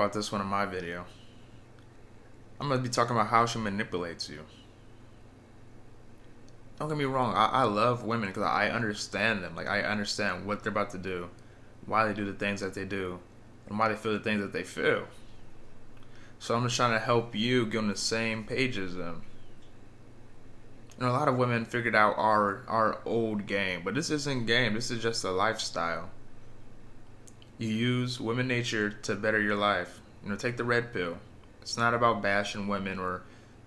about this one in my video. I'm going to be talking about how she manipulates you. Don't get me wrong, I love women because I understand them. Like, I understand what they're about to do, why they do the things that they do, and why they feel the things that they feel. So I'm just trying to help you get on the same page as them. A lot of women figured out our old game, but this isn't game. This is just a lifestyle. You use women nature to better your life. Take the red pill. It's not about bashing women or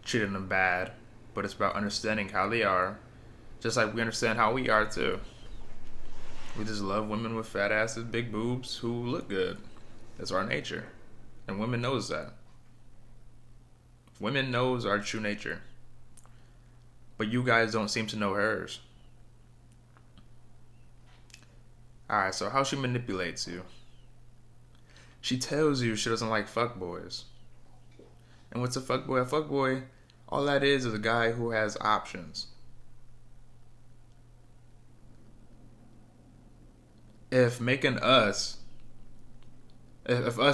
treating them bad, but it's about understanding how they are, just like we understand how we are too. We just love women with fat asses, big boobs, who look good. That's our nature, and women knows that. Women knows our true nature, but you guys don't seem to know hers. Alright, so how she manipulates you. She tells you she doesn't like fuckboys. And what's a fuckboy? A fuckboy, all that is a guy who has options. If us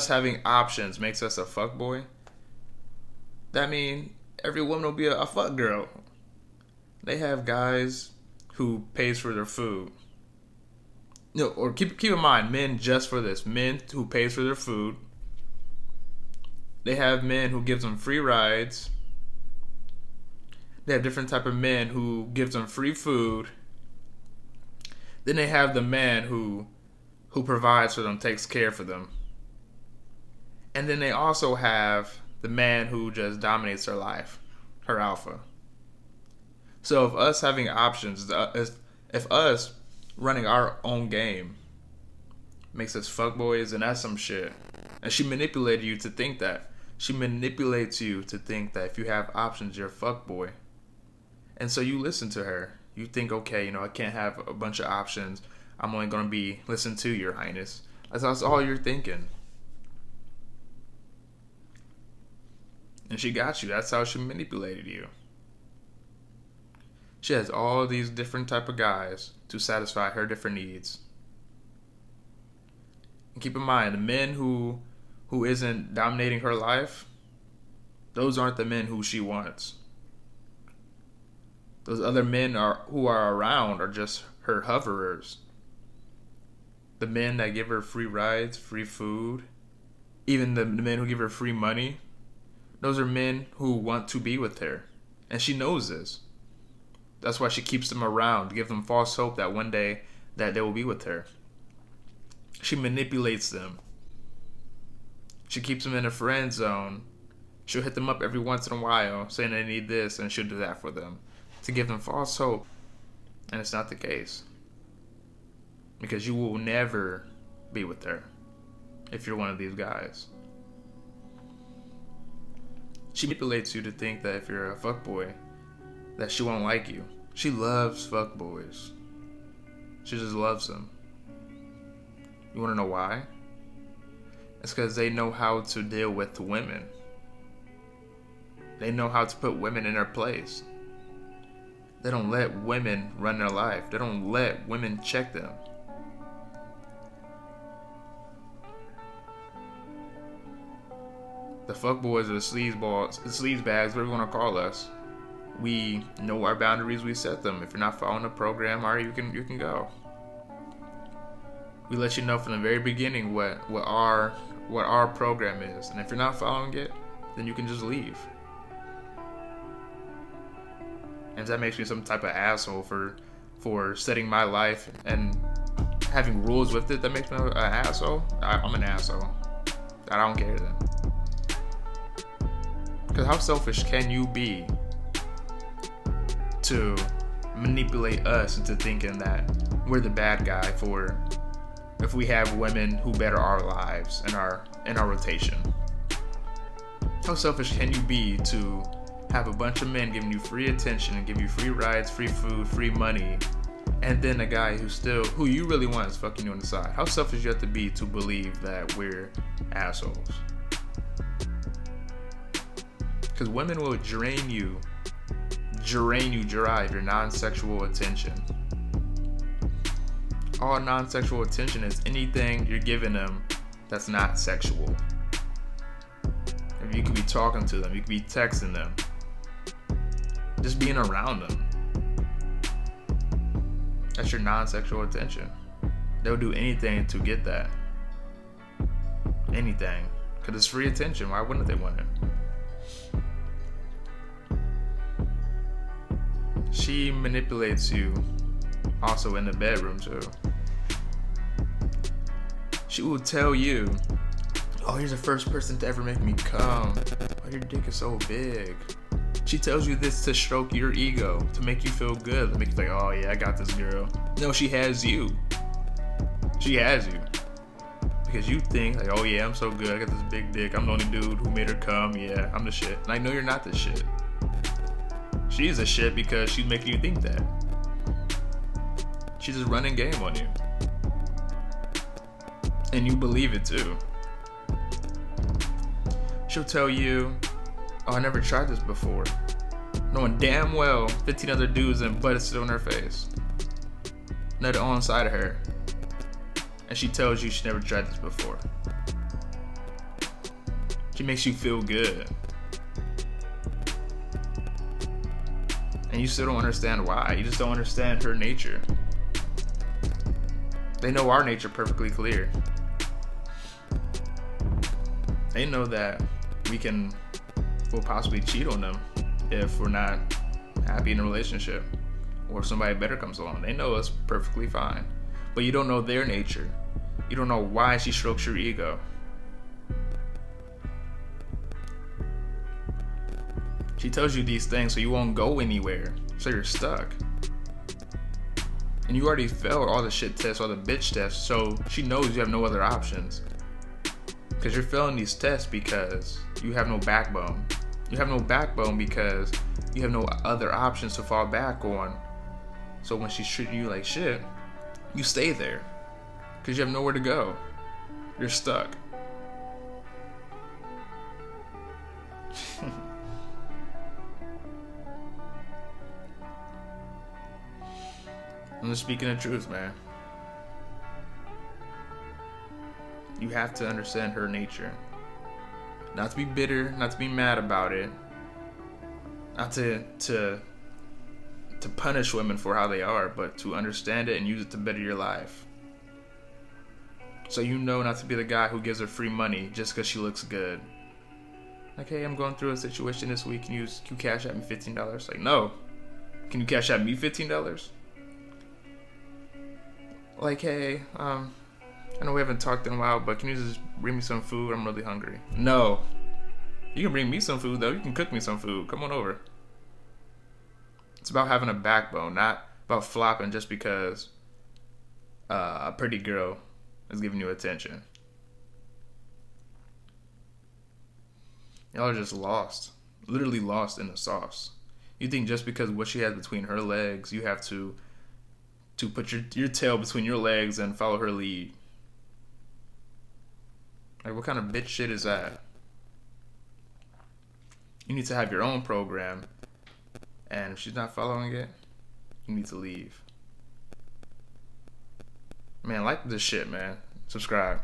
having options makes us a fuckboy, that means every woman will be a fuck girl. They have guys who pays for their food. Or keep in mind, men just for this. Men who pays for their food. They have men who gives them free rides. They have different type of men who gives them free food. Then they have the man who provides for them, takes care for them. And then they also have the man who just dominates their life, her alpha. So if us having options, if us running our own game makes us fuckboys, and that's some shit. And she manipulated you to think that. She manipulates you to think that if you have options, you're a fuckboy. And so you listen to her. You think, okay, I can't have a bunch of options. I'm only going to be listened to, Your Highness. That's all you're thinking. And she got you. That's how she manipulated you. She has all these different type of guys to satisfy her different needs. And keep in mind, the men who isn't dominating her life, those aren't the men who she wants. Those other men who are around are just her hoverers. The men that give her free rides, free food, even the men who give her free money, those are men who want to be with her. And she knows this. That's why she keeps them around, to give them false hope that one day that they will be with her. She manipulates them. She keeps them in a friend zone. She'll hit them up every once in a while, saying they need this, and she'll do that for them, to give them false hope. And it's not the case. Because you will never be with her if you're one of these guys. She manipulates you to think that if you're a fuckboy, that she won't like you. She loves fuckboys. She just loves them. You want to know why? It's because they know how to deal with women. They know how to put women in their place. They don't let women run their life. They don't let women check them. The fuckboys or the sleazebags, whatever you want to call us, we know our boundaries, we set them. If you're not following the program, alright, you can go. We let you know from the very beginning what our program is. And if you're not following it, then you can just leave. And if that makes me some type of asshole for setting my life and having rules with it, that makes me an asshole. I'm an asshole. I don't care then. Because how selfish can you be to manipulate us into thinking that we're the bad guy for if we have women who better our lives in our rotation? How selfish can you be to have a bunch of men giving you free attention and give you free rides, free food, free money, and then a guy who you really want is fucking you on the side? How selfish you have to be to believe that we're assholes? Because women will drain you dry of your non-sexual attention. All non-sexual attention is anything you're giving them that's not sexual. mean, you could be talking to them, you could be texting them, just being around them. That's your non-sexual attention. They'll do anything to get that. Anything. Because it's free attention. Why wouldn't they want it? She manipulates you also in the bedroom too. She will tell you, oh, you're the first person to ever make me come. Oh, your dick is so big. She tells you this to stroke your ego, to make you feel good, to make you think, oh yeah, I got this girl. No, she has you. She has you. Because you think, like, oh yeah, I'm so good, I got this big dick, I'm the only dude who made her come, yeah, I'm the shit. And I know you're not the shit. She's the shit because she's making you think that. She's just running game on you. And you believe it too. She'll tell you, oh, I never tried this before. Knowing damn well 15 other dudes and butt is still in her face. Nut on inside of her. And she tells you she never tried this before. She makes you feel good. And you still don't understand why. You just don't understand her nature. They know our nature perfectly clear. They know that we'll possibly cheat on them if we're not happy in a relationship, or if somebody better comes along. They know us perfectly fine. But you don't know their nature. You don't know why she strokes your ego. She tells you these things so you won't go anywhere, so you're stuck. And you already failed all the shit tests, all the bitch tests, so she knows you have no other options. Because you're failing these tests because you have no backbone. You have no backbone because you have no other options to fall back on. So when she's treating you like shit, you stay there. Because you have nowhere to go. You're stuck. I'm just speaking the truth, man. You have to understand her nature. Not to be bitter, not to be mad about it. Not to punish women for how they are, but to understand it and use it to better your life. So you know not to be the guy who gives her free money just because she looks good. Like, hey, I'm going through a situation this week. Can you cash out me $15? Like, no. Can you cash out me $15? Like, hey, I know we haven't talked in a while, but can you just bring me some food? I'm really hungry. No. You can bring me some food, though. You can cook me some food. Come on over. It's about having a backbone, not about flopping just because a pretty girl is giving you attention. Y'all are just lost. Literally lost in the sauce. You think just because what she has between her legs, you have to put your tail between your legs and follow her lead. Like, what kind of bitch shit is that? You need to have your own program, and if she's not following it, you need to leave. Man, like this shit, man. Subscribe.